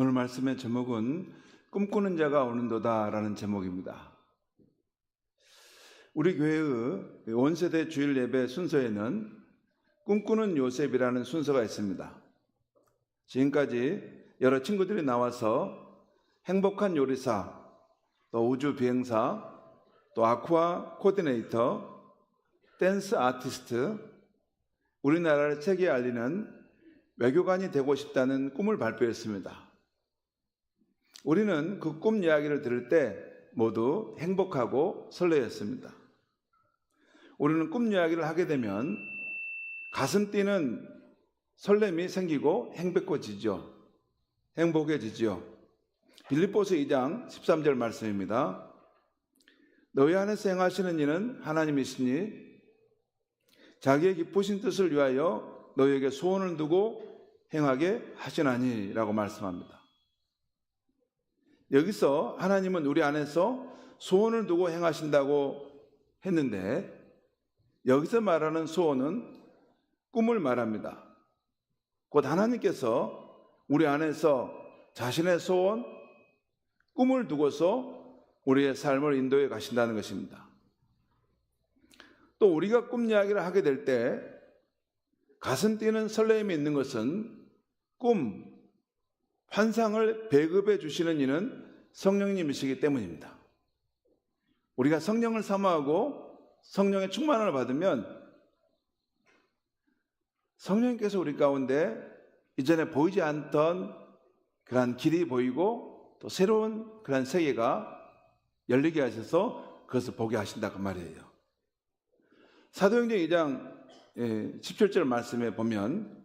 오늘 말씀의 제목은 꿈꾸는 자가 오는도다 라는 제목입니다. 우리 교회의 원세대 주일 예배 순서에는 꿈꾸는 요셉이라는 순서가 있습니다. 지금까지 여러 친구들이 나와서 행복한 요리사, 또 우주 비행사, 또 아쿠아 코디네이터, 댄스 아티스트, 우리나라를 세계에 알리는 외교관이 되고 싶다는 꿈을 발표했습니다. 우리는 그 꿈 이야기를 들을 때 모두 행복하고 설레었습니다. 우리는 꿈 이야기를 하게 되면 가슴 뛰는 설렘이 생기고 행복해지죠. 빌립보서 2장 13절 말씀입니다. 너희 안에서 행하시는 이는 하나님이시니 자기의 기쁘신 뜻을 위하여 너희에게 소원을 두고 행하게 하시나니 라고 말씀합니다. 여기서 하나님은 우리 안에서 소원을 두고 행하신다고 했는데 여기서 말하는 소원은 꿈을 말합니다. 곧 하나님께서 우리 안에서 자신의 소원, 꿈을 두고서 우리의 삶을 인도해 가신다는 것입니다. 또 우리가 꿈 이야기를 하게 될 때 가슴 뛰는 설렘이 있는 것은 꿈, 환상을 배급해 주시는 이는 성령님이시기 때문입니다. 우리가 성령을 사모하고 성령의 충만을 받으면 성령님께서 우리 가운데 이전에 보이지 않던 그러한 길이 보이고 또 새로운 그러한 세계가 열리게 하셔서 그것을 보게 하신다 그 말이에요. 사도행전 2장 17절 말씀에 보면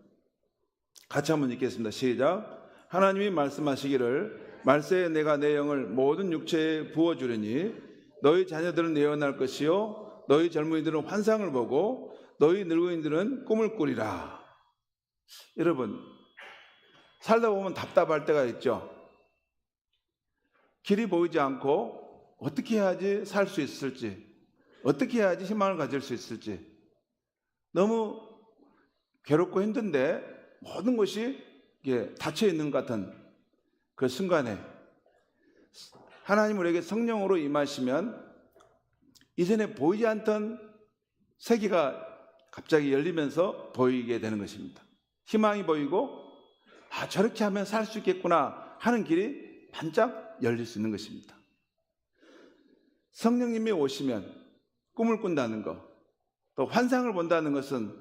같이 한번 읽겠습니다. 시작. 하나님이 말씀하시기를 말세에 내가 내 영을 모든 육체에 부어주리니 너희 자녀들은 예언할 것이요 너희 젊은이들은 환상을 보고 너희 늙은이들은 꿈을 꾸리라. 여러분, 살다 보면 답답할 때가 있죠. 길이 보이지 않고 어떻게 해야지 살 수 있을지, 어떻게 해야지 희망을 가질 수 있을지 너무 괴롭고 힘든데 모든 것이 닫혀 있는 것 같은 그 순간에 하나님 우리에게 성령으로 임하시면 이전에 보이지 않던 세계가 갑자기 열리면서 보이게 되는 것입니다. 희망이 보이고 저렇게 하면 살 수 있겠구나 하는 길이 반짝 열릴 수 있는 것입니다. 성령님이 오시면 꿈을 꾼다는 것, 또 환상을 본다는 것은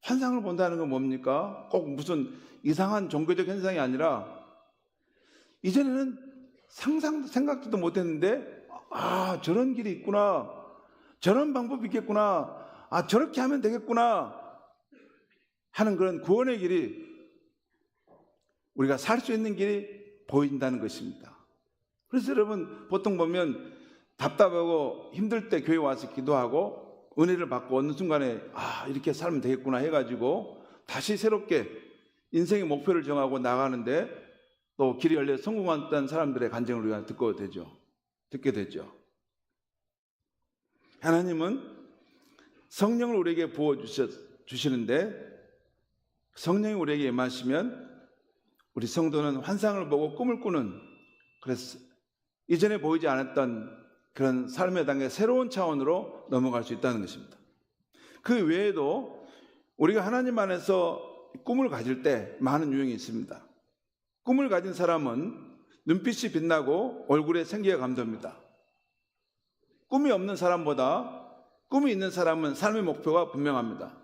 환상을 본다는 건 뭡니까? 꼭 무슨 이상한 종교적 현상이 아니라 이전에는 생각도 못했는데 저런 길이 있구나, 저런 방법이 있겠구나, 저렇게 하면 되겠구나 하는 그런 구원의 길이 우리가 살 수 있는 길이 보인다는 것입니다. 그래서 여러분 보통 보면 답답하고 힘들 때 교회 와서 기도하고 은혜를 받고 어느 순간에 이렇게 살면 되겠구나 해가지고 다시 새롭게 인생의 목표를 정하고 나가는데 또 길이 열려 성공했던 사람들의 간증을 우리가 듣게 되죠. 하나님은 성령을 우리에게 부어주시는데 성령이 우리에게 임하시면 우리 성도는 환상을 보고 꿈을 꾸는, 그래서 이전에 보이지 않았던 그런 삶의 단계 새로운 차원으로 넘어갈 수 있다는 것입니다. 그 외에도 우리가 하나님 안에서 꿈을 가질 때 많은 유형이 있습니다. 꿈을 가진 사람은 눈빛이 빛나고 얼굴에 생기가 감돕니다. 꿈이 없는 사람보다 꿈이 있는 사람은 삶의 목표가 분명합니다.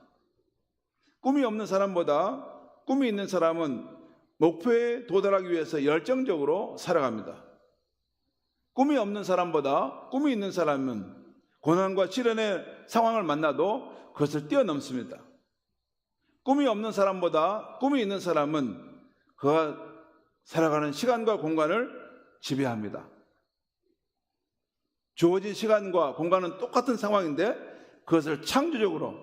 꿈이 없는 사람보다 꿈이 있는 사람은 목표에 도달하기 위해서 열정적으로 살아갑니다. 꿈이 없는 사람보다 꿈이 있는 사람은 고난과 시련의 상황을 만나도 그것을 뛰어넘습니다. 꿈이 없는 사람보다 꿈이 있는 사람은 그가 살아가는 시간과 공간을 지배합니다. 주어진 시간과 공간은 똑같은 상황인데 그것을 창조적으로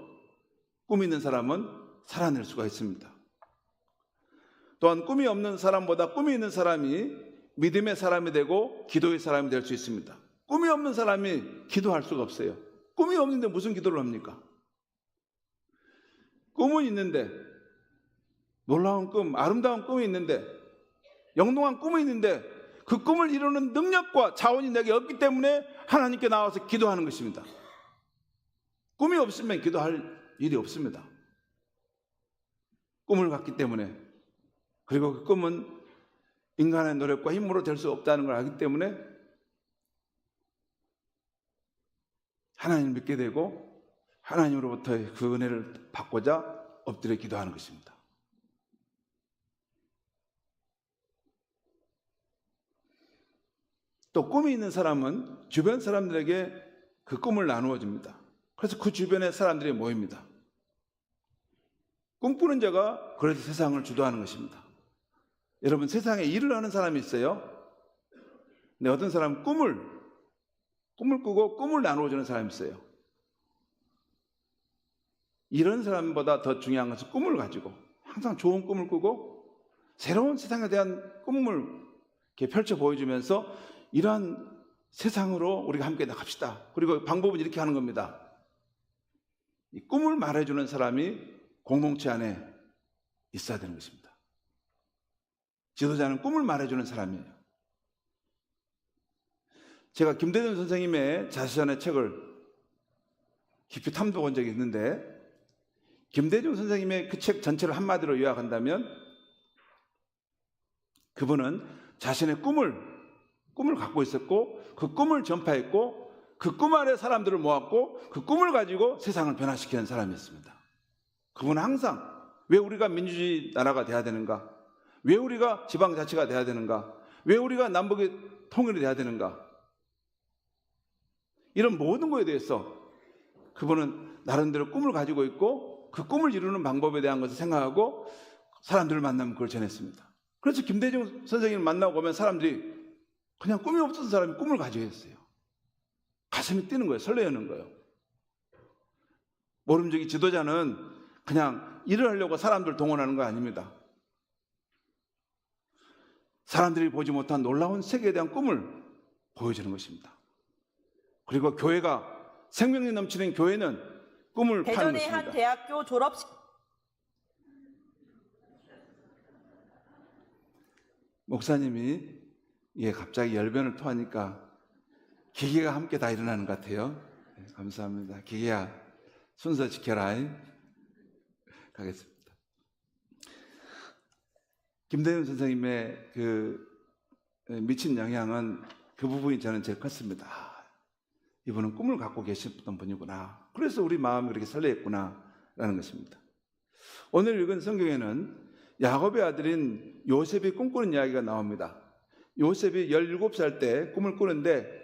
꿈이 있는 사람은 살아낼 수가 있습니다. 또한 꿈이 없는 사람보다 꿈이 있는 사람이 믿음의 사람이 되고 기도의 사람이 될 수 있습니다. 꿈이 없는 사람이 기도할 수가 없어요. 꿈이 없는데 무슨 기도를 합니까? 꿈은 있는데 놀라운 꿈, 아름다운 꿈이 있는데 영롱한 꿈이 있는데 그 꿈을 이루는 능력과 자원이 내게 없기 때문에 하나님께 나와서 기도하는 것입니다. 꿈이 없으면 기도할 일이 없습니다. 꿈을 갖기 때문에, 그리고 그 꿈은 인간의 노력과 힘으로 될 수 없다는 걸 알기 때문에 하나님을 믿게 되고 하나님으로부터의 그 은혜를 받고자 엎드려 기도하는 것입니다. 또 꿈이 있는 사람은 주변 사람들에게 그 꿈을 나누어 줍니다. 그래서 그 주변에 사람들이 모입니다. 꿈꾸는 자가 그래서 세상을 주도하는 것입니다. 여러분, 세상에 일을 하는 사람이 있어요. 근데 어떤 사람은 꿈을 꾸고 꿈을 나누어 주는 사람이 있어요. 이런 사람보다 더 중요한 것은 꿈을 가지고 항상 좋은 꿈을 꾸고 새로운 세상에 대한 꿈을 이렇게 펼쳐 보여주면서 이러한 세상으로 우리가 함께 나갑시다. 그리고 방법은 이렇게 하는 겁니다. 이 꿈을 말해주는 사람이 공동체 안에 있어야 되는 것입니다. 지도자는 꿈을 말해주는 사람이에요. 제가 김대중 선생님의 자서전의 책을 깊이 탐독해 본 적이 있는데, 김대중 선생님의 그 책 전체를 한마디로 요약한다면 그분은 자신의 꿈을 갖고 있었고 그 꿈을 전파했고 그 꿈 안에 사람들을 모았고 그 꿈을 가지고 세상을 변화시키는 사람이었습니다. 그분은 항상 왜 우리가 민주주의 나라가 돼야 되는가? 왜 우리가 지방자치가 돼야 되는가? 왜 우리가 남북이 통일이 돼야 되는가? 이런 모든 것에 대해서 그분은 나름대로 꿈을 가지고 있고 그 꿈을 이루는 방법에 대한 것을 생각하고 사람들을 만나면 그걸 전했습니다. 그래서 김대중 선생님을 만나고 보면 사람들이 그냥 꿈이 없었던 사람이 꿈을 가지고 있어요. 가슴이 뛰는 거예요. 설레는 거예요. 모름지기 지도자는 그냥 일을 하려고 사람들 동원하는 거 아닙니다. 사람들이 보지 못한 놀라운 세계에 대한 꿈을 보여주는 것입니다. 그리고 교회가, 생명력 넘치는 교회는 꿈을 파는 것입니다. 대전의 한 대학교 졸업식 목사님이 갑자기 열변을 토하니까 기계가 함께 다 일어나는 것 같아요. 네, 감사합니다. 기계야, 순서 지켜라. 가겠습니다. 김대중 선생님의 그 미친 영향은 그 부분이 저는 제일 컸습니다. 이분은 꿈을 갖고 계셨던 분이구나. 그래서 우리 마음이 그렇게 설레했구나 라는 것입니다. 오늘 읽은 성경에는 야곱의 아들인 요셉이 꿈꾸는 이야기가 나옵니다. 요셉이 17살 때 꿈을 꾸는데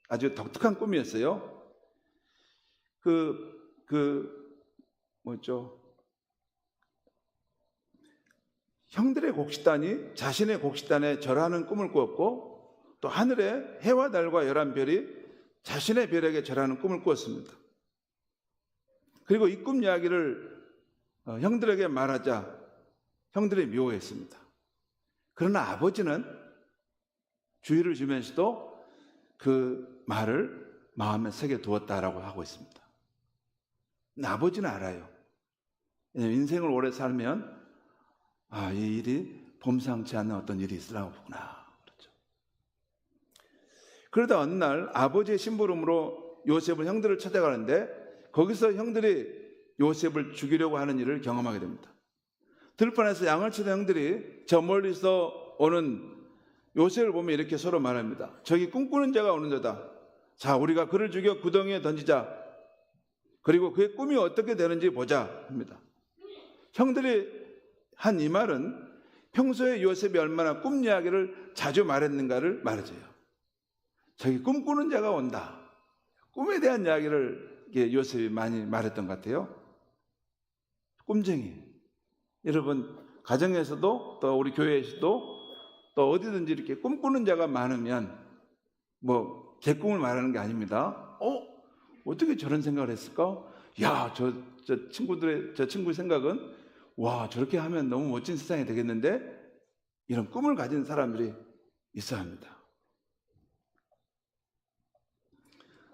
아주 독특한 꿈이었어요. 형들의 곡식단이 자신의 곡식단에 절하는 꿈을 꾸었고, 또 하늘에 해와 달과 11별이 자신의 별에게 절하는 꿈을 꾸었습니다. 그리고 이 꿈 이야기를 형들에게 말하자 형들이 미워했습니다. 그러나 아버지는 주의를 주면서도 그 말을 마음에 새겨 두었다라고 하고 있습니다. 아버지는 알아요. 인생을 오래 살면 이 일이 범상치 않는 어떤 일이 있으라고 보구나. 그렇죠. 그러다 어느 날 아버지의 심부름으로 요셉은 형들을 찾아가는데 거기서 형들이 요셉을 죽이려고 하는 일을 경험하게 됩니다. 들판에서 양을 치던 형들이 저 멀리서 오는 요셉을 보면 이렇게 서로 말합니다. 저기 꿈꾸는 자가 오는 자다. 자, 우리가 그를 죽여 구덩이에 던지자. 그리고 그의 꿈이 어떻게 되는지 보자 합니다. 형들이 한 이 말은 평소에 요셉이 얼마나 꿈 이야기를 자주 말했는가를 말해줘요. 저기 꿈꾸는 자가 온다. 꿈에 대한 이야기를 요셉이 많이 말했던 것 같아요. 꿈쟁이. 여러분, 가정에서도 또 우리 교회에서도 또 어디든지 이렇게 꿈꾸는 자가 많으면 제 꿈을 말하는 게 아닙니다. 어떻게 저런 생각을 했을까? 야, 저 친구의 생각은 와, 저렇게 하면 너무 멋진 세상이 되겠는데? 이런 꿈을 가진 사람들이 있어야 합니다.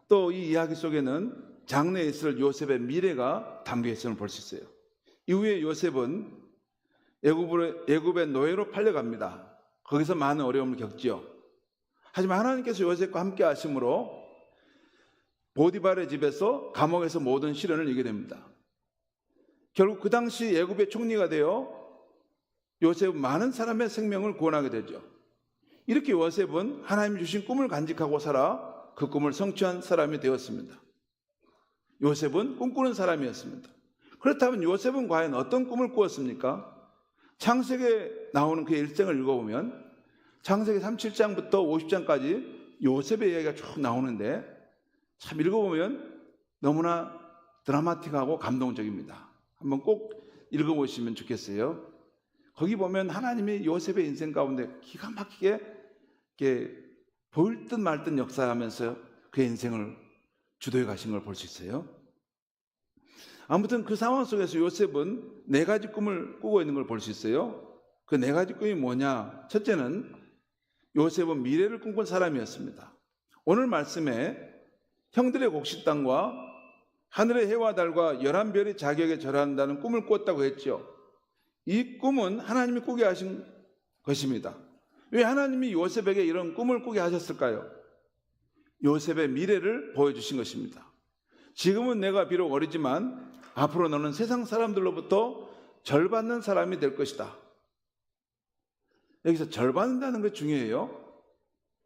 또 이 이야기 속에는 장래에 있을 요셉의 미래가 담겨 있음을 볼 수 있어요. 이후에 요셉은 애굽의 노예로 팔려갑니다. 거기서 많은 어려움을 겪지요. 하지만 하나님께서 요셉과 함께 하심으로 보디발의 집에서 감옥에서 모든 시련을 이기게 됩니다. 결국 그 당시 애굽의 총리가 되어 요셉은 많은 사람의 생명을 구원하게 되죠. 이렇게 요셉은 하나님이 주신 꿈을 간직하고 살아 그 꿈을 성취한 사람이 되었습니다. 요셉은 꿈꾸는 사람이었습니다. 그렇다면 요셉은 과연 어떤 꿈을 꾸었습니까? 창세기에 나오는 그의 일생을 읽어보면 창세기 37장부터 50장까지 요셉의 이야기가 쭉 나오는데 참 읽어보면 너무나 드라마틱하고 감동적입니다. 한번 꼭 읽어보시면 좋겠어요. 거기 보면 하나님이 요셉의 인생 가운데 기가 막히게 이렇게 보일 듯 말 듯 역사하면서 그의 인생을 주도해 가신 걸 볼 수 있어요. 아무튼 그 상황 속에서 요셉은 4가지 꿈을 꾸고 있는 걸 볼 수 있어요. 그 4가지 꿈이 뭐냐? 첫째는 요셉은 미래를 꿈꾼 사람이었습니다. 오늘 말씀에 형들의 곡식당과 하늘의 해와 달과 11별이 자기에게 절한다는 꿈을 꿨다고 했죠. 이 꿈은 하나님이 꾸게 하신 것입니다. 왜 하나님이 요셉에게 이런 꿈을 꾸게 하셨을까요? 요셉의 미래를 보여주신 것입니다. 지금은 내가 비록 어리지만 앞으로 너는 세상 사람들로부터 절받는 사람이 될 것이다. 여기서 절받는다는 게 중요해요.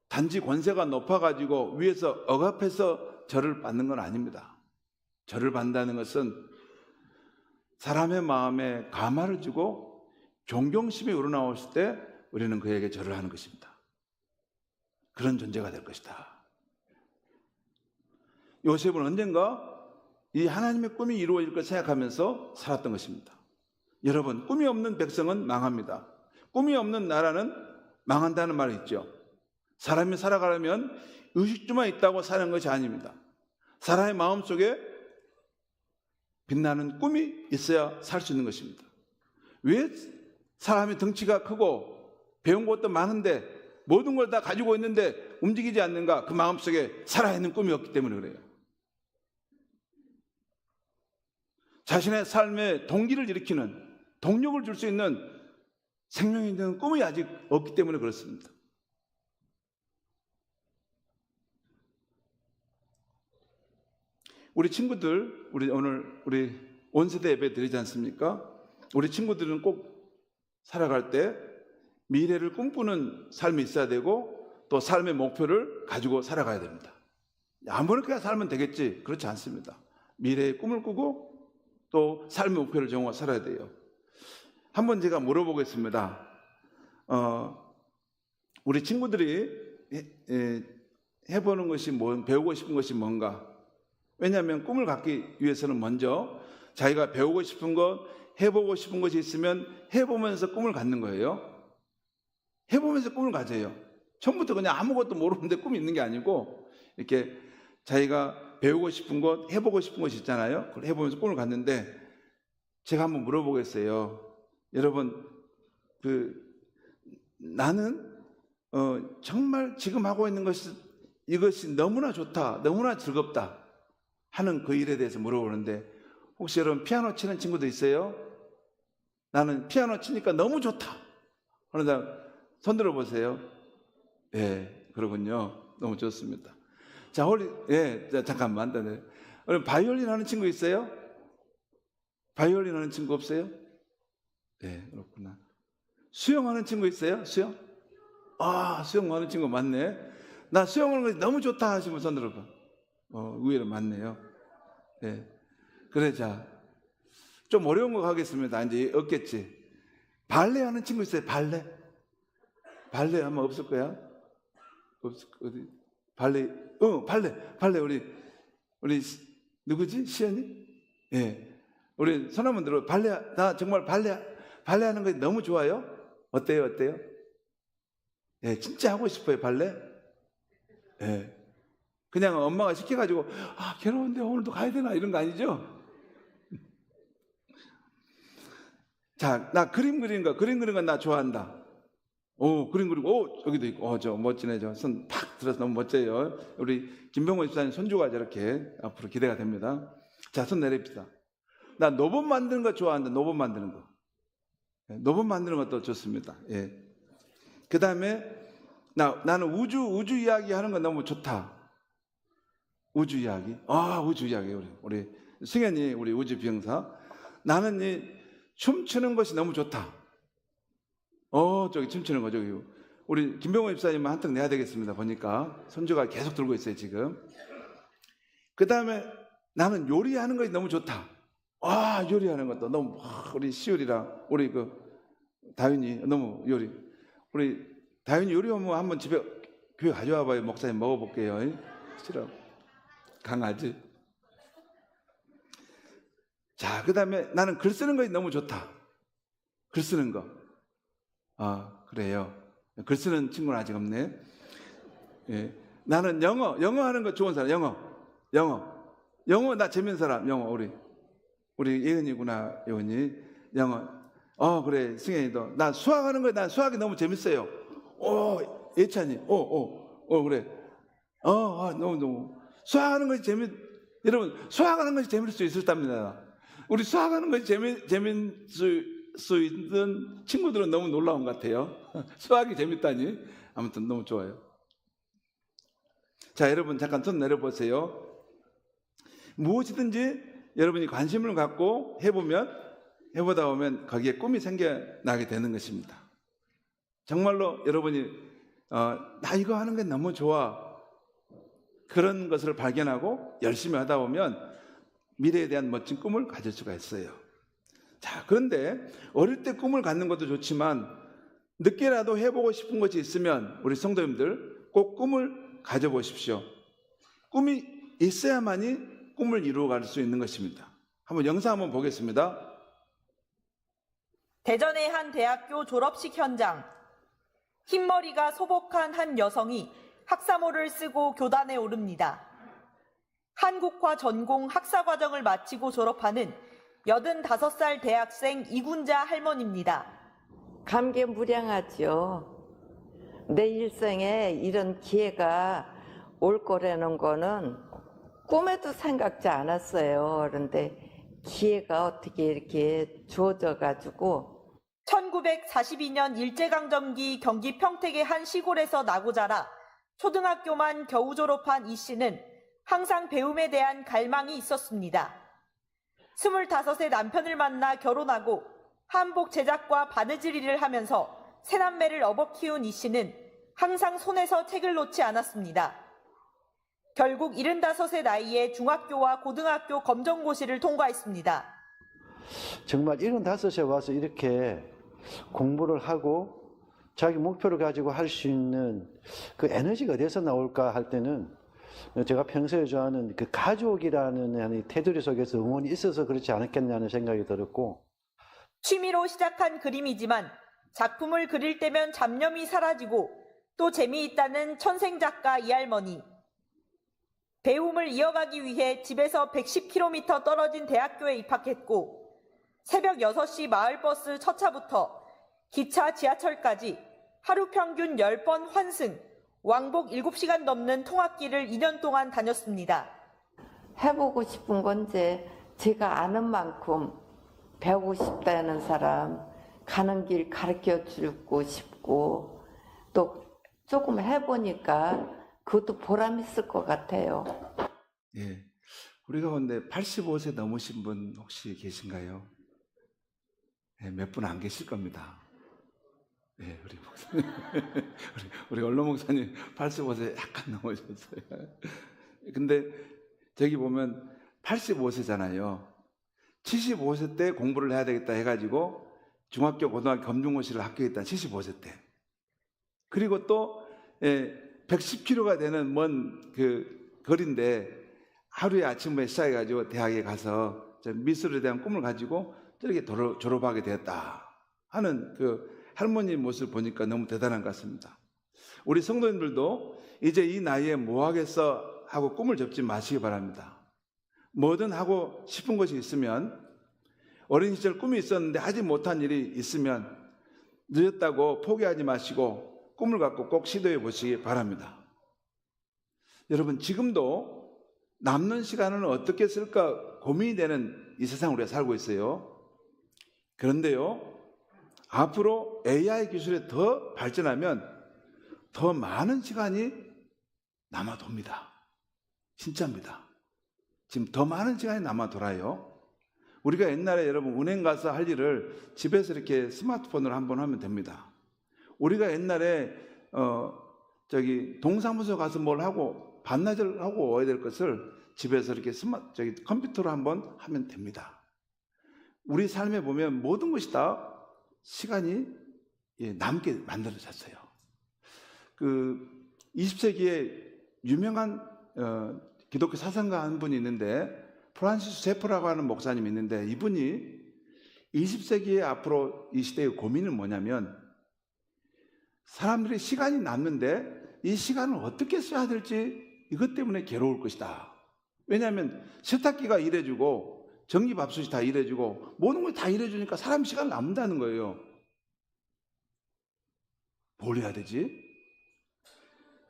단지 권세가 높아가지고 위에서 억압해서 절을 받는 건 아닙니다. 절을 받는다는 것은 사람의 마음에 감화를 주고 존경심이 우러나왔을 때 우리는 그에게 절을 하는 것입니다. 그런 존재가 될 것이다. 요셉은 언젠가 이 하나님의 꿈이 이루어질 걸 생각하면서 살았던 것입니다. 여러분, 꿈이 없는 백성은 망합니다. 꿈이 없는 나라는 망한다는 말이 있죠. 사람이 살아가려면 의식주만 있다고 사는 것이 아닙니다. 사람의 마음속에 빛나는 꿈이 있어야 살 수 있는 것입니다. 왜 사람이 덩치가 크고 배운 것도 많은데 모든 걸 다 가지고 있는데 움직이지 않는가? 그 마음속에 살아있는 꿈이 없기 때문에 그래요. 자신의 삶에 동기를 일으키는, 동력을 줄 수 있는 생명이 있는 꿈이 아직 없기 때문에 그렇습니다. 우리 친구들, 오늘 온세대 예배 드리지 않습니까? 우리 친구들은 꼭 살아갈 때 미래를 꿈꾸는 삶이 있어야 되고 또 삶의 목표를 가지고 살아가야 됩니다. 아무렇게나 살면 되겠지, 그렇지 않습니다. 미래의 꿈을 꾸고 또 삶의 목표를 정하고 살아야 돼요. 한번 제가 물어보겠습니다. 우리 친구들이 해보는 것이 배우고 싶은 것이 뭔가? 왜냐하면 꿈을 갖기 위해서는 먼저 자기가 배우고 싶은 것, 해보고 싶은 것이 있으면 해보면서 꿈을 갖는 거예요. 해보면서 꿈을 가져요. 처음부터 그냥 아무것도 모르는데 꿈이 있는 게 아니고 이렇게 자기가 배우고 싶은 것, 해보고 싶은 것이 있잖아요. 그걸 해보면서 꿈을 갖는데 제가 한번 물어보겠어요. 여러분, 나는 정말 지금 하고 있는 이것이 너무나 좋다, 너무나 즐겁다 하는 그 일에 대해서 물어보는데 혹시 여러분 피아노 치는 친구도 있어요? 나는 피아노 치니까 너무 좋다 하는 사람 손 들어보세요. 예, 그러군요. 너무 좋습니다. 자, 잠깐만. 여러분 바이올린 하는 친구 있어요? 바이올린 하는 친구 없어요? 네, 그렇구나. 수영하는 친구 있어요? 수영? 수영하는 친구 많네. 나 수영하는 거 너무 좋다 하시면 손 들어봐. 의외로 많네요. 네. 그래, 자. 좀 어려운 거 가겠습니다. 이제 없겠지. 발레 하는 친구 있어요? 발레 아마 없을 거야. 어디? 발레, 발레, 우리, 누구지? 시연이? 예. 우리 손 한번 들어. 나 정말 발레 하는 거 너무 좋아요. 어때요? 예, 진짜 하고 싶어요, 발레? 예. 그냥 엄마가 시켜가지고, 괴로운데 오늘도 가야 되나? 이런 거 아니죠? 자, 나 그림 그리는 거 나 좋아한다. 그림 그리고, 여기도 있고, 저 멋지네, 손 팍 들어서 너무 멋져요. 우리 김병호 집사님 손주가 저렇게 앞으로 기대가 됩니다. 자, 손 내립시다. 나 노본 만드는 거 좋아한다, 노본 만드는 거. 노본 만드는 것도 좋습니다. 예. 그 다음에 나는 우주 이야기 하는 거 너무 좋다. 우주 이야기. 우주 이야기. 우리 승현이 우리 우주 비행사. 나는 이 춤추는 것이 너무 좋다. 저기 춤추는 거 저기. 우리 김병호 입사님은 한턱 내야 되겠습니다. 보니까 손주가 계속 들고 있어요 지금. 그 다음에 나는 요리하는 것이 너무 좋다. 요리하는 것도 너무 우리 시율이랑 우리 그 다윤이 너무 요리. 우리 다윤이 요리 오면 한번 집에 교회 가져와 봐요. 목사님 먹어볼게요. 싫어. 강아지. 자, 그 다음에 나는 글 쓰는 것이 너무 좋다. 글 쓰는 거. 그래요. 글 쓰는 친구는 아직 없네. 예. 나는 영어 하는 거 좋은 사람. 영어 나 재밌는 사람. 영어 우리 예은이구나. 예은이 영어. 그래 승현이도. 나 수학하는 거 난 수학이 너무 재밌어요. 예찬이. 그래. 너무 수학하는 것이 여러분 수학하는 것이 재밌을 수 있었답니다. 우리 수학하는 것이 재밌을 수 있는 친구들은 너무 놀라운 것 같아요. 수학이 재밌다니. 아무튼 너무 좋아요. 자, 여러분 잠깐 손 내려보세요. 무엇이든지 여러분이 관심을 갖고 해보다 보면 거기에 꿈이 생겨나게 되는 것입니다. 정말로 여러분이 나 이거 하는 게 너무 좋아. 그런 것을 발견하고 열심히 하다 보면 미래에 대한 멋진 꿈을 가질 수가 있어요. 자, 그런데 어릴 때 꿈을 갖는 것도 좋지만 늦게라도 해보고 싶은 것이 있으면 우리 성도님들 꼭 꿈을 가져보십시오. 꿈이 있어야만이 꿈을 이루어갈 수 있는 것입니다. 한번 영상 한번 보겠습니다. 대전의 한 대학교 졸업식 현장. 흰머리가 소복한 한 여성이 학사모를 쓰고 교단에 오릅니다. 한국화 전공 학사과정을 마치고 졸업하는 85살 대학생 이군자 할머니입니다. 감개무량하죠. 내 일생에 이런 기회가 올 거라는 거는 꿈에도 생각지 않았어요. 그런데 기회가 어떻게 이렇게 주어져 가지고 1942년 일제강점기 경기 평택의 한 시골에서 나고 자라 초등학교만 겨우 졸업한 이 씨는 항상 배움에 대한 갈망이 있었습니다. 25세 남편을 만나 결혼하고 한복 제작과 바느질 일을 하면서 세 남매를 업어 키운 이 씨는 항상 손에서 책을 놓지 않았습니다. 결국 75세 나이에 중학교와 고등학교 검정고시를 통과했습니다. 정말 75에 와서 이렇게 공부를 하고 자기 목표를 가지고 할 수 있는 그 에너지가 어디서 나올까 할 때는 제가 평소에 좋아하는 그 가족이라는 테두리 속에서 응원이 있어서 그렇지 않았겠냐는 생각이 들었고, 취미로 시작한 그림이지만 작품을 그릴 때면 잡념이 사라지고 또 재미있다는 천생작가 이 할머니. 배움을 이어가기 위해 집에서 110km 떨어진 대학교에 입학했고 새벽 6시 마을버스 첫 차부터 기차 지하철까지 하루 평균 10번 환승, 왕복 7시간 넘는 통학길을 2년 동안 다녔습니다. 해보고 싶은 건 이제 제가 아는 만큼 배우고 싶다는 사람, 가는 길 가르쳐 주고 싶고 또 조금 해보니까 그것도 보람 있을 것 같아요. 예, 우리 가운데 85세 넘으신 분 혹시 계신가요? 예, 몇 분 안 계실 겁니다. 예, 우리 목사님, 우리 언론 목사님 85세 약간 넘으셨어요. 근데 저기 보면 85세잖아요. 75세 때 공부를 해야 되겠다 해가지고 중학교, 고등학교 검정고시를 합격했다. 75세 때. 그리고 또 110km가 되는 먼 그 거리인데 하루에 아침에 시작해가지고 대학에 가서 미술에 대한 꿈을 가지고 저렇게 졸업하게 되었다 하는 그 할머니 모습을 보니까 너무 대단한 것 같습니다. 우리 성도님들도 이제 이 나이에 뭐 하겠어 하고 꿈을 접지 마시기 바랍니다. 뭐든 하고 싶은 것이 있으면, 어린 시절 꿈이 있었는데 하지 못한 일이 있으면 늦었다고 포기하지 마시고 꿈을 갖고 꼭 시도해 보시기 바랍니다. 여러분, 지금도 남는 시간을 어떻게 쓸까 고민이 되는 이 세상 우리가 살고 있어요. 그런데요, 앞으로 AI 기술이 더 발전하면 더 많은 시간이 남아 돕니다. 진짜입니다. 지금 더 많은 시간이 남아 돌아요. 우리가 옛날에 여러분 은행 가서 할 일을 집에서 이렇게 스마트폰으로 한번 하면 됩니다. 우리가 옛날에 동사무소 가서 뭘 하고 반나절 하고 와야 될 것을 집에서 이렇게 컴퓨터로 한번 하면 됩니다. 우리 삶에 보면 모든 것이 다 시간이 남게 만들어졌어요. 20세기에 유명한 기독교 사상가 한 분이 있는데 프란시스 세프라고 하는 목사님이 있는데 이분이 20세기에 앞으로 이 시대의 고민은 뭐냐면 사람들이 시간이 남는데 이 시간을 어떻게 써야 될지 이것 때문에 괴로울 것이다. 왜냐하면 세탁기가 일해주고 전기밥솥이 다 일해주고 모든 걸 다 일해주니까 사람 시간 남는다는 거예요. 뭘 해야 되지?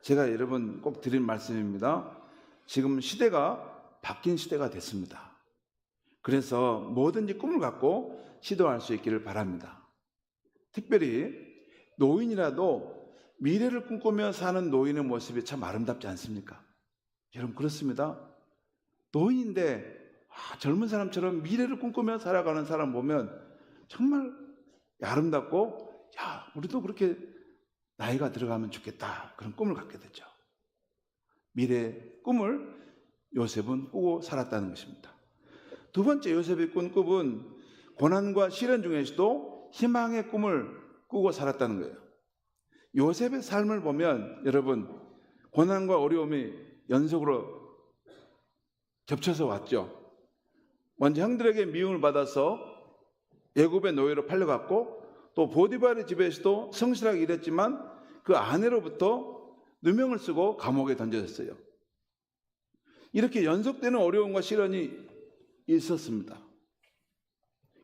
제가 여러분 꼭 드린 말씀입니다. 지금 시대가 바뀐 시대가 됐습니다. 그래서 뭐든지 꿈을 갖고 시도할 수 있기를 바랍니다. 특별히 노인이라도 미래를 꿈꾸며 사는 노인의 모습이 참 아름답지 않습니까? 여러분 그렇습니다. 노인인데 젊은 사람처럼 미래를 꿈꾸며 살아가는 사람 보면 정말 아름답고 우리도 그렇게 나이가 들어가면 좋겠다 그런 꿈을 갖게 되죠. 미래의 꿈을 요셉은 꾸고 살았다는 것입니다. 두 번째 요셉이 꾼 꿈은 고난과 시련 중에서도 희망의 꿈을 꾸고 살았다는 거예요. 요셉의 삶을 보면 여러분 고난과 어려움이 연속으로 겹쳐서 왔죠. 먼저 형들에게 미움을 받아서 애굽의 노예로 팔려갔고 또 보디발의 집에서도 성실하게 일했지만 그 아내로부터 누명을 쓰고 감옥에 던져졌어요. 이렇게 연속되는 어려움과 시련이 있었습니다.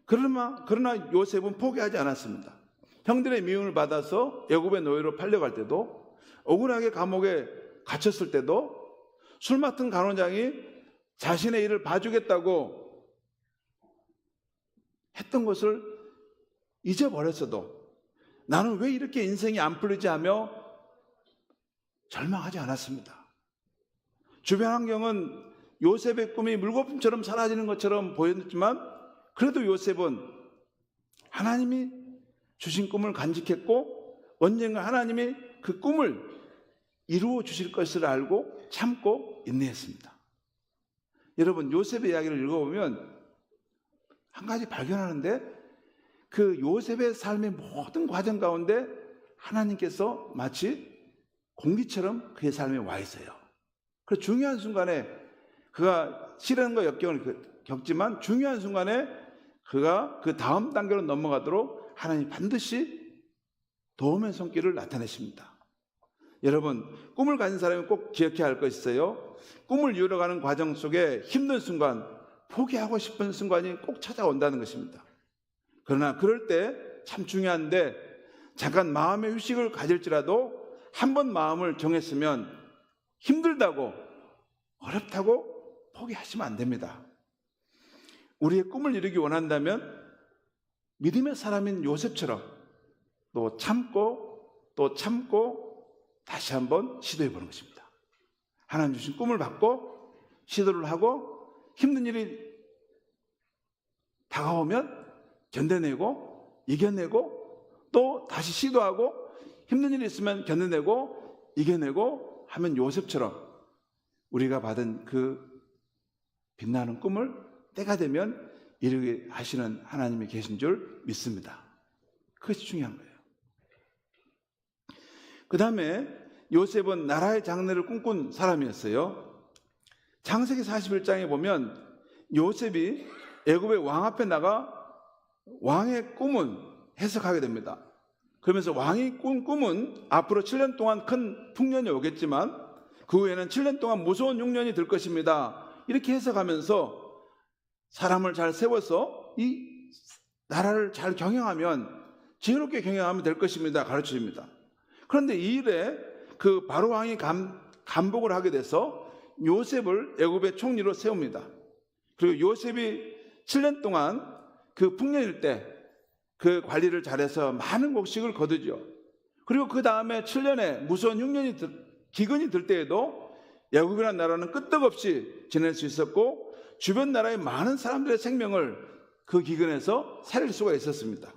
그러나 요셉은 포기하지 않았습니다. 형들의 미움을 받아서 애굽의 노예로 팔려갈 때도 억울하게 감옥에 갇혔을 때도 술 맡은 간호장이 자신의 일을 봐주겠다고 했던 것을 잊어버렸어도 나는 왜 이렇게 인생이 안 풀리지 하며 절망하지 않았습니다. 주변 환경은 요셉의 꿈이 물거품처럼 사라지는 것처럼 보였지만 그래도 요셉은 하나님이 주신 꿈을 간직했고 언젠가 하나님이 그 꿈을 이루어 주실 것을 알고 참고 인내했습니다. 여러분 요셉의 이야기를 읽어보면 한 가지 발견하는데 그 요셉의 삶의 모든 과정 가운데 하나님께서 마치 공기처럼 그의 삶에 와 있어요. 그 중요한 순간에 그가 시련과 역경을 겪지만 중요한 순간에 그가 그 다음 단계로 넘어가도록 하나님이 반드시 도움의 손길을 나타내십니다. 여러분 꿈을 가진 사람이 꼭 기억해야 할 것이 있어요. 꿈을 이루어가는 과정 속에 힘든 순간 포기하고 싶은 순간이 꼭 찾아온다는 것입니다. 그러나 그럴 때 참 중요한데 잠깐 마음의 휴식을 가질지라도 한번 마음을 정했으면 힘들다고 어렵다고 포기하시면 안 됩니다. 우리의 꿈을 이루기 원한다면 믿음의 사람인 요셉처럼 또 참고 다시 한번 시도해 보는 것입니다. 하나님 주신 꿈을 받고 시도를 하고 힘든 일이 다가오면 견뎌내고 이겨내고 또 다시 시도하고 힘든 일이 있으면 견뎌내고 이겨내고 하면 요셉처럼 우리가 받은 그 빛나는 꿈을 때가 되면 이루게 하시는 하나님이 계신 줄 믿습니다. 그것이 중요한 거예요. 그 다음에 요셉은 나라의 장래를 꿈꾼 사람이었어요. 창세기 41장에 보면 요셉이 애굽의 왕 앞에 나가 왕의 꿈은 해석하게 됩니다. 그러면서 왕이 꾼 꿈은 앞으로 7년 동안 큰 풍년이 오겠지만 그 후에는 7년 동안 무서운 6년이 될 것입니다. 이렇게 해석하면서 사람을 잘 세워서 이 나라를 잘 경영하면 지혜롭게 경영하면 될 것입니다. 가르쳐줍니다. 그런데 이 일에 그 바로 왕이 감복을 하게 돼서 요셉을 애굽의 총리로 세웁니다. 그리고 요셉이 7년 동안 그 풍년일 때 그 관리를 잘해서 많은 곡식을 거두죠. 그리고 그 다음에 7년에 무서운 흉년이 기근이 들 때에도 애굽이라는 나라는 끄떡없이 지낼 수 있었고 주변 나라의 많은 사람들의 생명을 그 기근에서 살릴 수가 있었습니다.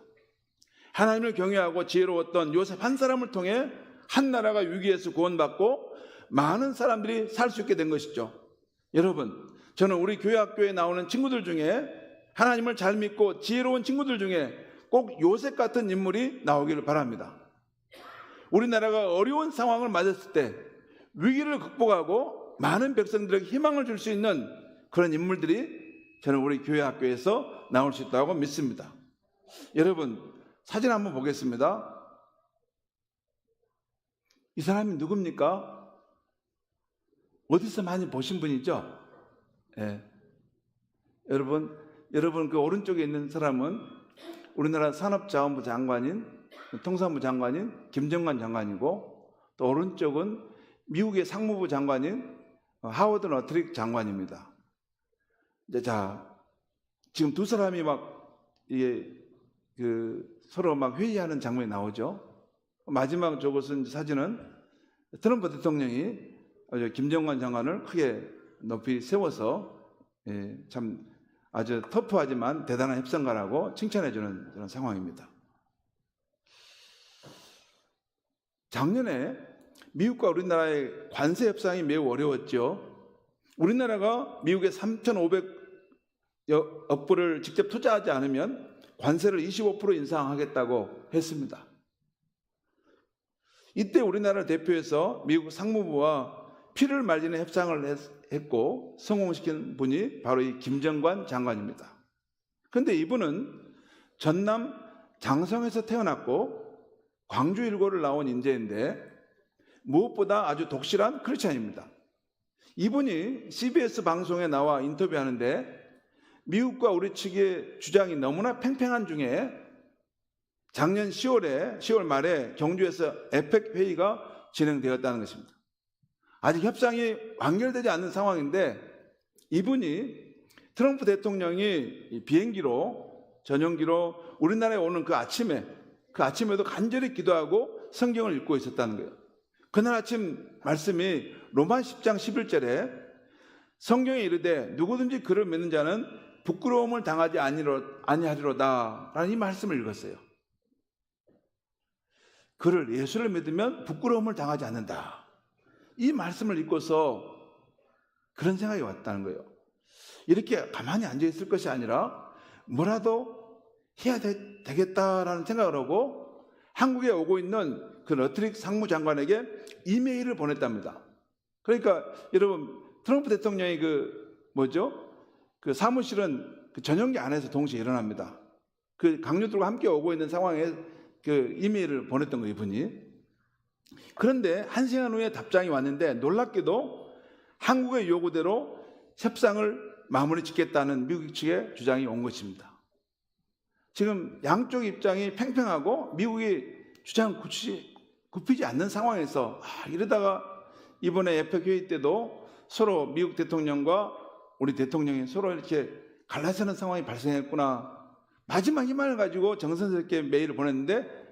하나님을 경외하고 지혜로웠던 요셉 한 사람을 통해 한 나라가 위기에서 구원받고 많은 사람들이 살 수 있게 된 것이죠. 여러분, 저는 우리 교회 학교에 나오는 친구들 중에 하나님을 잘 믿고 지혜로운 친구들 중에 꼭 요셉 같은 인물이 나오기를 바랍니다. 우리나라가 어려운 상황을 맞았을 때 위기를 극복하고 많은 백성들에게 희망을 줄 수 있는 그런 인물들이 저는 우리 교회 학교에서 나올 수 있다고 믿습니다. 여러분, 사진 한번 보겠습니다. 이 사람이 누굽니까? 어디서 많이 보신 분이죠? 예. 여러분 그 오른쪽에 있는 사람은 우리나라 산업자원부 장관인, 통상부 장관인 김정관 장관이고, 또 오른쪽은 미국의 상무부 장관인 하워드 너트릭 장관입니다. 자, 지금 두 사람이 서로 막 회의하는 장면이 나오죠. 마지막 저것은 사진은 트럼프 대통령이 김정관 장관을 크게 높이 세워서 참 아주 터프하지만 대단한 협상가라고 칭찬해주는 그런 상황입니다. 작년에 미국과 우리나라의 관세 협상이 매우 어려웠죠. 우리나라가 미국에 3,500억 불을 직접 투자하지 않으면 관세를 25% 인상하겠다고 했습니다. 이때 우리나라를 대표해서 미국 상무부와 피를 말리는 협상을 했고 성공시킨 분이 바로 이 김정관 장관입니다. 그런데 이분은 전남 장성에서 태어났고 광주 일고를 나온 인재인데 무엇보다 아주 독실한 크리스찬입니다. 이분이 CBS 방송에 나와 인터뷰하는데 미국과 우리 측의 주장이 너무나 팽팽한 중에 작년 10월 말에 경주에서 에펙 회의가 진행되었다는 것입니다. 아직 협상이 완결되지 않는 상황인데 이분이 트럼프 대통령이 비행기로 전용기로 우리나라에 오는 그 아침에도 간절히 기도하고 성경을 읽고 있었다는 거예요. 그날 아침 말씀이 로마 10장 11절에 성경에 이르되 누구든지 그를 믿는 자는 부끄러움을 당하지 아니하리로다 라는 이 말씀을 읽었어요. 예수를 믿으면 부끄러움을 당하지 않는다. 이 말씀을 읽고서 그런 생각이 왔다는 거예요. 이렇게 가만히 앉아있을 것이 아니라 뭐라도 해야 되겠다라는 생각을 하고 한국에 오고 있는 그 너트릭 상무장관에게 이메일을 보냈답니다. 그러니까 여러분, 트럼프 대통령의 그 사무실은 그 전용기 안에서 동시에 일어납니다. 그 강요들과 함께 오고 있는 상황에 그 이메일을 보냈던 거예요, 이분이. 그런데 1시간 후에 답장이 왔는데 놀랍게도 한국의 요구대로 협상을 마무리 짓겠다는 미국 측의 주장이 온 것입니다. 지금 양쪽 입장이 팽팽하고 미국이 주장 굽히지 않는 상황에서 이러다가 이번에 에펙 회의 때도 서로 미국 대통령과 우리 대통령이 서로 이렇게 갈라서는 상황이 발생했구나. 마지막 희망을 가지고 정성스럽게 메일을 보냈는데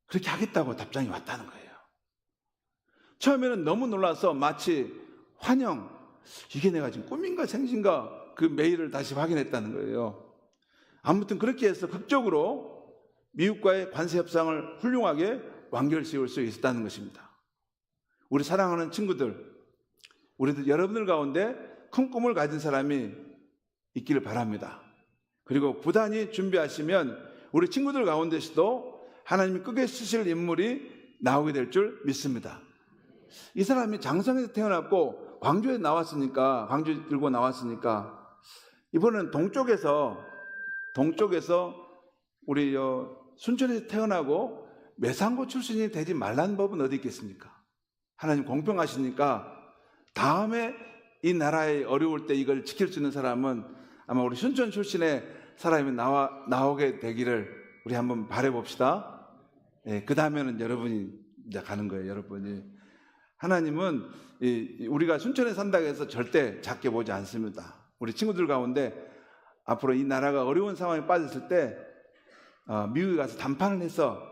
그렇게 하겠다고 답장이 왔다는 거예요. 처음에는 너무 놀라서 마치 환영, 이게 내가 지금 꿈인가 생신가 그 메일을 다시 확인했다는 거예요. 아무튼 그렇게 해서 극적으로 미국과의 관세 협상을 훌륭하게 완결 지을 수 있었다는 것입니다. 우리 사랑하는 친구들, 우리들 여러분들 가운데 큰 꿈을 가진 사람이 있기를 바랍니다. 그리고 부단히 준비하시면 우리 친구들 가운데서도 하나님이 크게 쓰실 인물이 나오게 될 줄 믿습니다. 이 사람이 장성에서 태어났고 광주 들고 나왔으니까 이번엔 동쪽에서 우리 순천에서 태어나고 매상고 출신이 되지 말라는 법은 어디 있겠습니까? 하나님 공평하시니까 다음에 이 나라에 어려울 때 이걸 지킬 수 있는 사람은 아마 우리 순천 출신의 사람이 나오게 되기를 우리 한번 바라봅시다. 그 다음에는 여러분이 이제 가는 거예요. 여러분이. 하나님은 우리가 순천에 산다고 해서 절대 작게 보지 않습니다. 우리 친구들 가운데 앞으로 이 나라가 어려운 상황에 빠졌을 때 미국에 가서 담판을 해서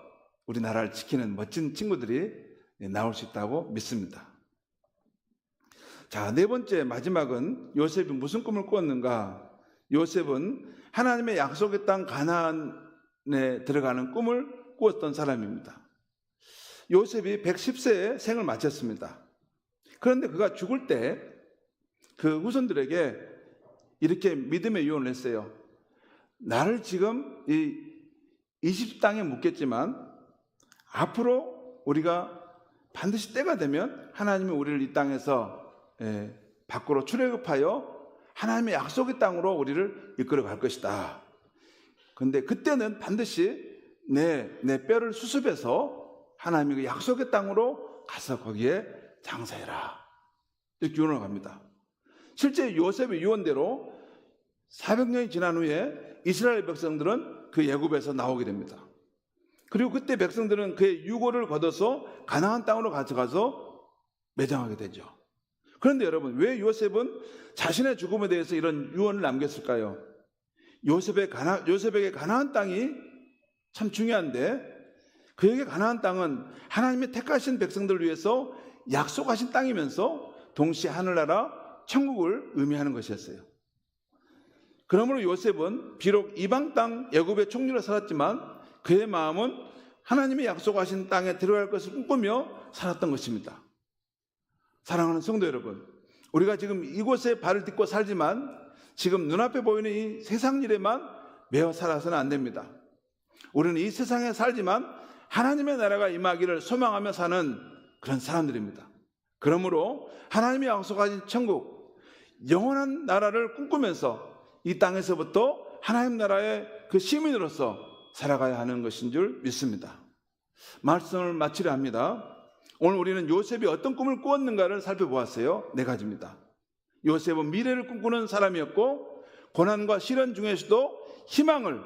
우리나라를 지키는 멋진 친구들이 나올 수 있다고 믿습니다. 자, 네 번째 마지막은 요셉이 무슨 꿈을 꾸었는가? 요셉은 하나님의 약속의 땅 가나안에 들어가는 꿈을 꾸었던 사람입니다. 요셉이 110세에 생을 마쳤습니다. 그런데 그가 죽을 때 그 후손들에게 이렇게 믿음의 유언을 했어요. 나를 지금 이 이집트 땅에 묻겠지만 앞으로 우리가 반드시 때가 되면 하나님이 우리를 이 땅에서 밖으로 출애굽하여 하나님의 약속의 땅으로 우리를 이끌어 갈 것이다. 그런데 그때는 반드시 내 뼈를 수습해서 하나님의 그 약속의 땅으로 가서 거기에 장사해라. 이렇게 유언을 합니다. 실제 요셉의 유언대로 400년이 지난 후에 이스라엘 백성들은 그 애굽에서 나오게 됩니다. 그리고 그때 백성들은 그의 유고를 거둬서 가나안 땅으로 가져가서 매장하게 되죠. 그런데 여러분, 왜 요셉은 자신의 죽음에 대해서 이런 유언을 남겼을까요? 요셉에게 가나안 땅이 참 중요한데, 그에게 가나안 땅은 하나님의 택하신 백성들을 위해서 약속하신 땅이면서 동시에 하늘나라 천국을 의미하는 것이었어요. 그러므로 요셉은 비록 이방 땅 애굽의 총리로 살았지만 그의 마음은 하나님의 약속하신 땅에 들어갈 것을 꿈꾸며 살았던 것입니다. 사랑하는 성도 여러분, 우리가 지금 이곳에 발을 딛고 살지만 지금 눈앞에 보이는 이 세상 일에만 매어 살아서는 안 됩니다. 우리는 이 세상에 살지만 하나님의 나라가 임하기를 소망하며 사는 그런 사람들입니다. 그러므로 하나님의 약속하신 천국, 영원한 나라를 꿈꾸면서 이 땅에서부터 하나님 나라의 그 시민으로서 살아가야 하는 것인 줄 믿습니다. 말씀을 마치려 합니다. 오늘 우리는 요셉이 어떤 꿈을 꾸었는가를 살펴보았어요. 4가지입니다. 요셉은 미래를 꿈꾸는 사람이었고, 고난과 시련 중에서도 희망을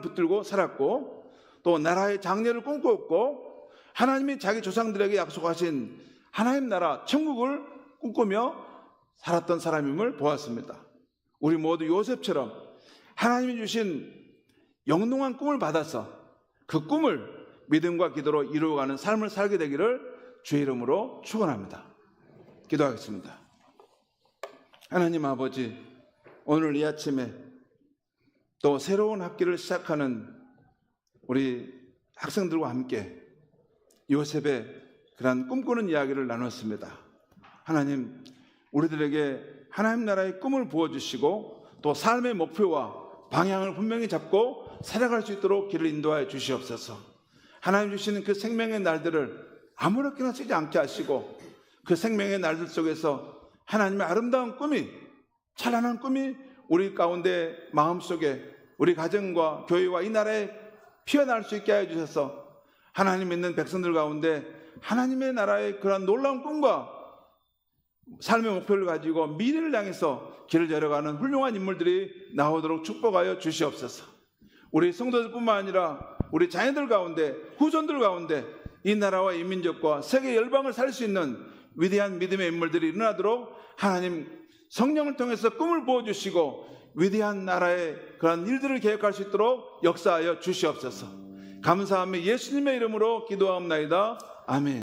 붙들고 살았고, 또 나라의 장래를 꿈꾸었고, 하나님이 자기 조상들에게 약속하신 하나님 나라 천국을 꿈꾸며 살았던 사람임을 보았습니다. 우리 모두 요셉처럼 하나님이 주신 영롱한 꿈을 받아서 그 꿈을 믿음과 기도로 이루어가는 삶을 살게 되기를 주의 이름으로 축원합니다. 기도하겠습니다. 하나님 아버지, 오늘 이 아침에 또 새로운 학기를 시작하는 우리 학생들과 함께 요셉의 그런 꿈꾸는 이야기를 나눴습니다. 하나님, 우리들에게 하나님 나라의 꿈을 부어주시고 또 삶의 목표와 방향을 분명히 잡고 살아갈 수 있도록 길을 인도하여 주시옵소서. 하나님 주시는 그 생명의 날들을 아무렇게나 쓰지 않게 하시고, 그 생명의 날들 속에서 하나님의 아름다운 꿈이, 찬란한 꿈이 우리 가운데 마음속에 우리 가정과 교회와 이 나라에 피어날 수 있게 하여 주셔서 하나님 믿는 백성들 가운데 하나님의 나라의 그런 놀라운 꿈과 삶의 목표를 가지고 미래를 향해서 길을 열어가는 훌륭한 인물들이 나오도록 축복하여 주시옵소서. 우리 성도들뿐만 아니라 우리 자녀들 가운데, 후손들 가운데 이 나라와 이 민족과 세계 열방을 살 수 있는 위대한 믿음의 인물들이 일어나도록 하나님 성령을 통해서 꿈을 부어주시고 위대한 나라의 그런 일들을 계획할 수 있도록 역사하여 주시옵소서. 감사하며 예수님의 이름으로 기도하옵나이다. 아멘.